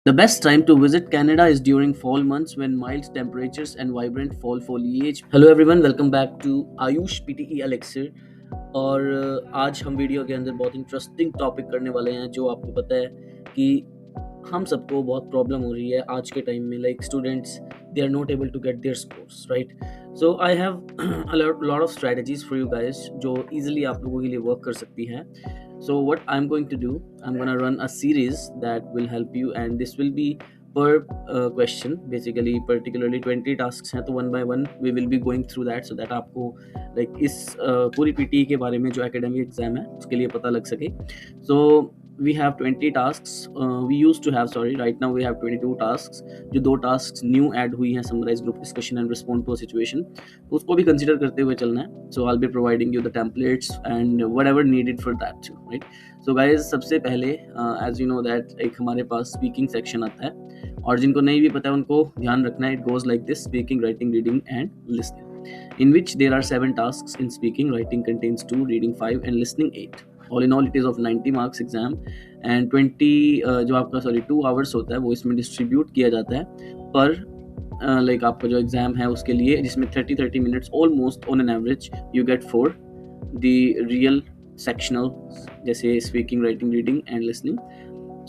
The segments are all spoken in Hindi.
The best time to visit Canada is during fall months when mild temperatures and vibrant fall foliage. Hello everyone, welcome back to Ayush PTE Elixir। और आज हम वीडियो के अंदर बहुत इंटरेस्टिंग टॉपिक करने वाले हैं जो आपको पता है कि हम सबको बहुत प्रॉब्लम हो रही है आज के टाइम में। Like students they are not able to get there scores, right? So I have a lot of strategies for you guys जो इजीली आप लोगों के लिए वर्क कर सकती हैं। So what I'm going to do, I'm going to run a series that will help you, and this will be per question, basically particularly 20 tasks हैं, तो one by one we will be going through that so that आपको like इस पूरी पीटी के बारे में जो एकेडमिक एग्जाम है उसके लिए पता लग सके। So we have 20 tasks, we used to have, sorry, right now we have 22 tasks। जो दो tasks new add हुई हैं, summarize group discussion and respond to a situation, तो उसको भी consider करते हुए चलना है। So I'll be providing you the templates and whatever needed for that too, right? So guys, सबसे पहले as you know that एक हमारे पास speaking section आता है, और जिनको नहीं भी पता है उनको ध्यान रखना है। It goes like this: speaking, writing, reading and listening, in which there are 7 tasks in speaking. Writing contains 2, reading 5 and listening 8। All in all it is of 90 marks exam, and 20 जो आपका 2 आवर्स होता है वो इसमें डिस्ट्रीब्यूट किया जाता है पर लाइक आपका जो एग्जाम है उसके लिए, जिसमें 30 minutes almost on an average you get for the real sectional, जैसे speaking, writing, reading and listening.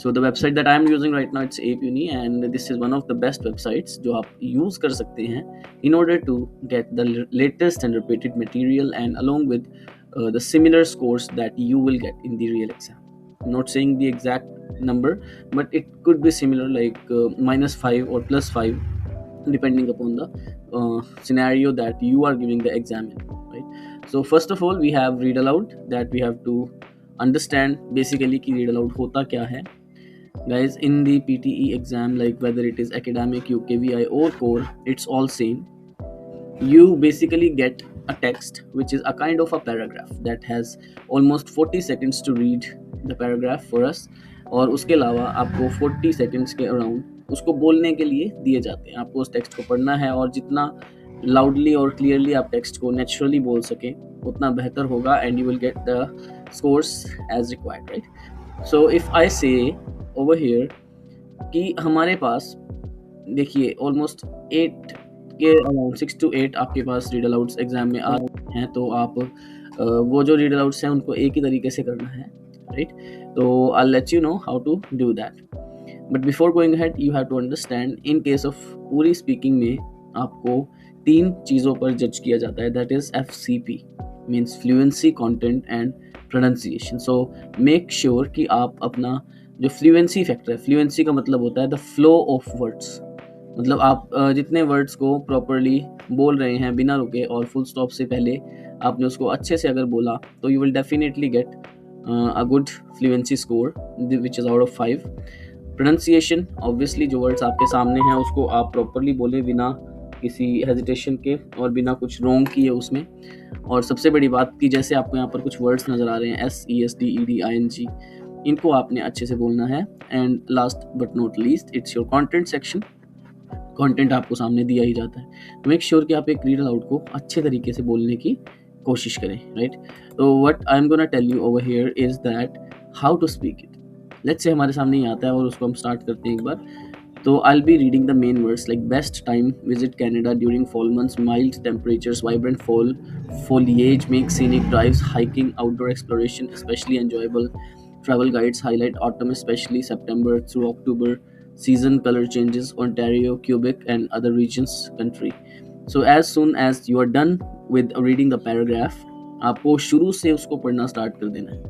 So the website that I am using right now, it's APUni, and this is one of the best websites जो आप use कर सकते हैं in order to get the latest and repeated material and along with the similar scores that you will get in the real exam. I'm not saying the exact number, but it could be similar, like -5 or +5 depending upon the scenario that you are giving the exam in, right? So first of all we have read aloud, that we have to understand basically कि read aloud होता क्या है। Guys, in the PTE exam, like whether it is academic, UKVI or core, it's all same. You basically get a text which is a kind of a paragraph that has almost 40 seconds to read the paragraph for us, और उसके अलावा आपको 40 seconds के अराउंड उसको बोलने के लिए दिए जाते हैं। आपको उस टेक्स्ट को पढ़ना है और जितना लाउडली और क्लियरली आप टेक्स्ट को नेचुरली बोल सकें उतना बेहतर होगा, and you will get the scores as required, right? So if I say over here कि हमारे पास देखिए ऑलमोस्ट 8 के अराउंड 6 to 8 आपके पास रीड अलाउड्स एग्जाम में आ रहे हैं, तो आप वो जो रीड अलाउड्स हैं उनको एक ही तरीके से करना है, राइट? तो I let you know how to do that, but before going ahead you have to understand in case of पूरी स्पीकिंग में आपको 3 चीज़ों पर जज किया जाता है, that is FCP, means fluency, content and pronunciation. So make sure कि आप अपना जो फ्लुएंसी फैक्टर है, फ्लुएंसी का मतलब होता है द फ्लो ऑफ वर्ड्स, मतलब आप जितने वर्ड्स को प्रॉपरली बोल रहे हैं बिना रुके और फुल स्टॉप से पहले आपने उसको अच्छे से अगर बोला तो you will definitely get a good fluency score which is out of 5। Pronunciation, obviously जो वर्ड्स आपके सामने हैं उसको आप प्रॉपरली बोले बिना किसी हेजिटेशन के और बिना कुछ रॉन्ग किए उसमें। और सबसे बड़ी बात कि जैसे आपको यहाँ पर कुछ वर्ड्स नज़र आ रहे हैं SESDEDING, इनको आपने अच्छे से बोलना है। And last but not least, it's your content section. Content आपको सामने दिया ही जाता है, तो मेक श्योर कि आप एक रीड अलाउड को अच्छे तरीके से बोलने की कोशिश करें, राइट? तो what I am gonna tell you over here is that how to speak it. Let's say हमारे सामने ही आता है और उसको हम स्टार्ट करते हैं एक बार। तो I be reading the main words like best time visit Canada during fall months, mild temperatures, vibrant fall foliage make scenic drives, hiking, outdoor exploration especially enjoyable, travel guides highlight autumn especially September through October, season color changes, Ontario, Quebec and other regions country। So as soon as you are done with reading the paragraph, आपको शुरू से उसको पढ़ना स्टार्ट कर देना है,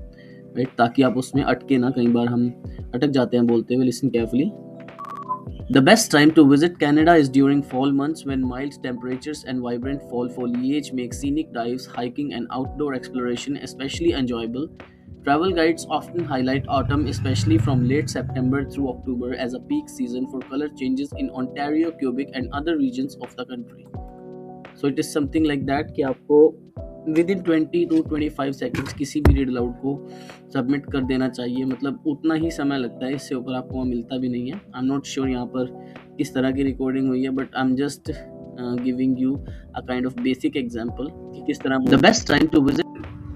राइट? ताकि आप उसमें अटके ना, कई बार हम अटक जाते हैं बोलते हुए। Listen carefully. The best time to visit Canada is during fall months when mild temperatures and vibrant fall foliage make scenic drives, hiking, and outdoor exploration especially enjoyable. Travel guides often highlight autumn, especially from late September through October, as a peak season for color changes in Ontario, Quebec, and other regions of the country. So it is something like that कि आपको विद इन 20 to 25 सेकेंड्स किसी भी रीड अलाउड को सबमिट कर देना चाहिए, मतलब उतना ही समय लगता है, इससे ऊपर आपको मिलता भी नहीं है। आई एम नॉट श्योर यहाँ पर किस तरह की रिकॉर्डिंग हुई है, but I am just giving you a kind of basic example कि किस तरह। The best time to visit,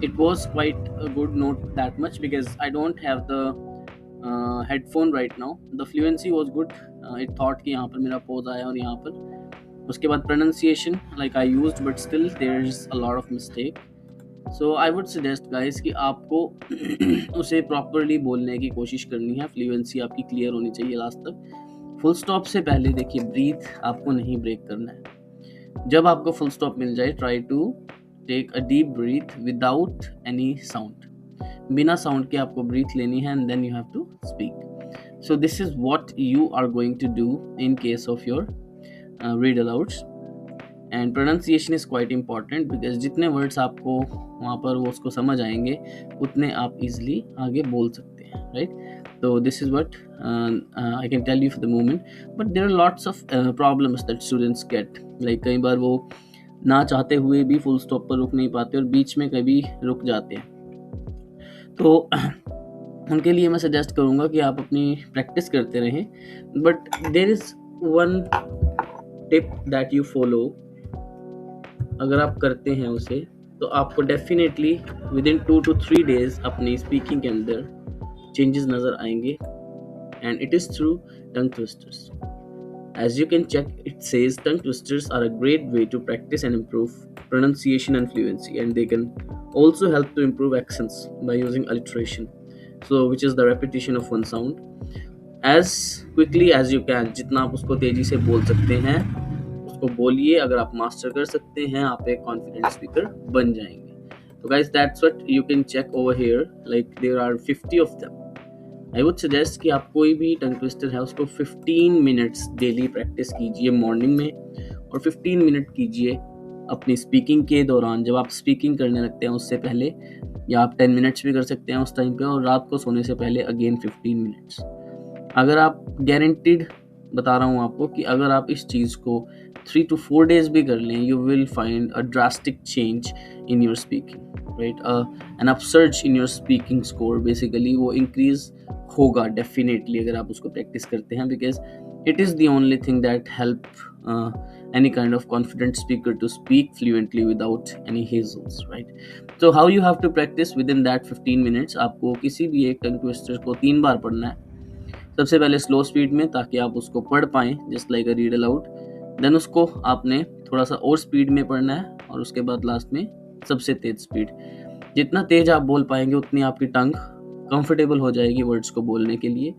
it was quite a good, not that much because I don't have the headphone right now. The fluency was good. It thought कि यहाँ पर मेरा पॉज आया और यहाँ पर उसके बाद pronunciation like I used but still there is a lot of mistake. So I would suggest guys कि आपको उसे प्रॉपरली बोलने की कोशिश करनी है। फ्लुएंसी आपकी क्लियर होनी चाहिए लास्ट तक। फुल स्टॉप से पहले देखिए ब्रीथ आपको नहीं ब्रेक करना है। जब आपको फुल स्टॉप मिल जाए try to take a deep breath without any sound. बिना साउंड के आपको ब्रीथ लेनी है and then you have to speak. So this is what you are going to do in case of your read alouds. And pronunciation is quite important because जितने वर्ड्स आपको वहाँ पर वो उसको समझ आएंगे उतने आप इजीली आगे बोल सकते हैं, राइट। तो this is what I can tell you for the moment. But there are lots of problems that students get. Like कई बार वो ना चाहते हुए भी फुल स्टॉप पर रुक नहीं पाते और बीच में कभी रुक जाते हैं। तो उनके लिए मैं सजेस्ट करूँगा कि आप अपनी प्रैक्टिस करते रहें। But there is one tip that you follow. अगर आप करते हैं उसे तो आपको definitely within 2 to 3 days अपनी स्पीकिंग के अंदर चेंजेस नज़र आएंगे। And it is through tongue twisters. As you can check, it says tongue twisters are a great way to practice and improve pronunciation and fluency, and they can also help to improve accents by using alliteration, so which is the repetition of one sound as quickly as you can। जितना आप उसको तेजी से बोल सकते हैं उसको बोलिए। अगर आप मास्टर कर सकते हैं आप एक कॉन्फिडेंट स्पीकर बन जाएंगे। तो guys that's what you can check over here. Like there are 50 of them. I would suggest कि आप कोई भी टंग ट्विस्टर है उसको 15 मिनट्स डेली प्रैक्टिस कीजिए मॉर्निंग में, और 15 मिनट कीजिए अपनी स्पीकिंग के दौरान। जब आप स्पीकिंग करने लगते हैं उससे पहले, या आप 10 मिनट्स भी कर सकते हैं उस टाइम पे, और रात को सोने से पहले अगेन 15 मिनट्स। अगर आप गारंटीड बता रहा हूँ आपको कि अगर आप इस चीज़ को 3 to 4 days भी कर लें, you will find a drastic change in your speaking, right. An upsurge in your speaking score basically वो इंक्रीज होगा डेफिनेटली अगर आप उसको प्रैक्टिस करते हैं, because it is the only thing that help any kind of confident speaker to speak fluently without any hazels, right? So how you have to practice within that 15 minutes, आपको किसी भी एक टंग ट्विस्टर को 3 बार पढ़ना है। सबसे पहले स्लो स्पीड में ताकि आप उसको पढ़ पाएँ just like a read aloud. Then उसको आपने थोड़ा सा और स्पीड में पढ़ना है, और उसके बाद लास्ट में सबसे तेज स्पीड। जितना तेज आप बोल पाएंगे उतनी आपकी टंग कंफर्टेबल हो जाएगी वर्ड्स को बोलने के लिए।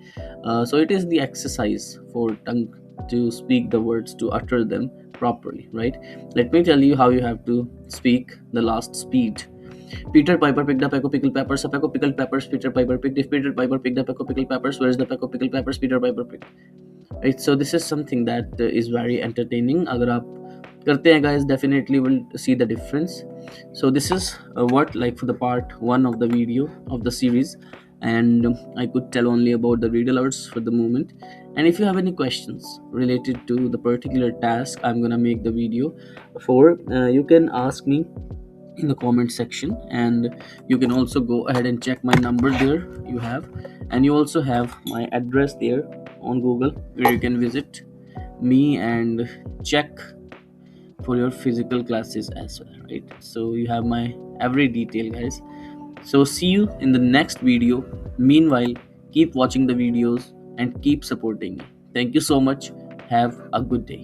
So it is the exercise for tongue to speak the words, to utter them properly, right? Let me tell you how you have to speak the last speed. Peter Piper picked up a pickled peppers. A peck of pickled peppers Peter Piper picked. If Peter Piper picked up a peck of pickled peppers, where is the peck of pickled peppers Peter Piper picked? Right, so this is something that is very entertaining. अगर आप करते हैं guys, definitely will see the difference. So this is what, like, for the part 1 of the video of the series, and I could tell only about the read alouds for the moment. And if you have any questions related to the particular task I'm gonna make the video for, you can ask me in the comment section, and you can also go ahead and check my number there you have, and you also have my address there on Google where you can visit me and check for your physical classes as well, right? So you have my every detail, guys. So see you in the next video. Meanwhile, keep watching the videos and keep supporting me. Thank you so much. Have a good day.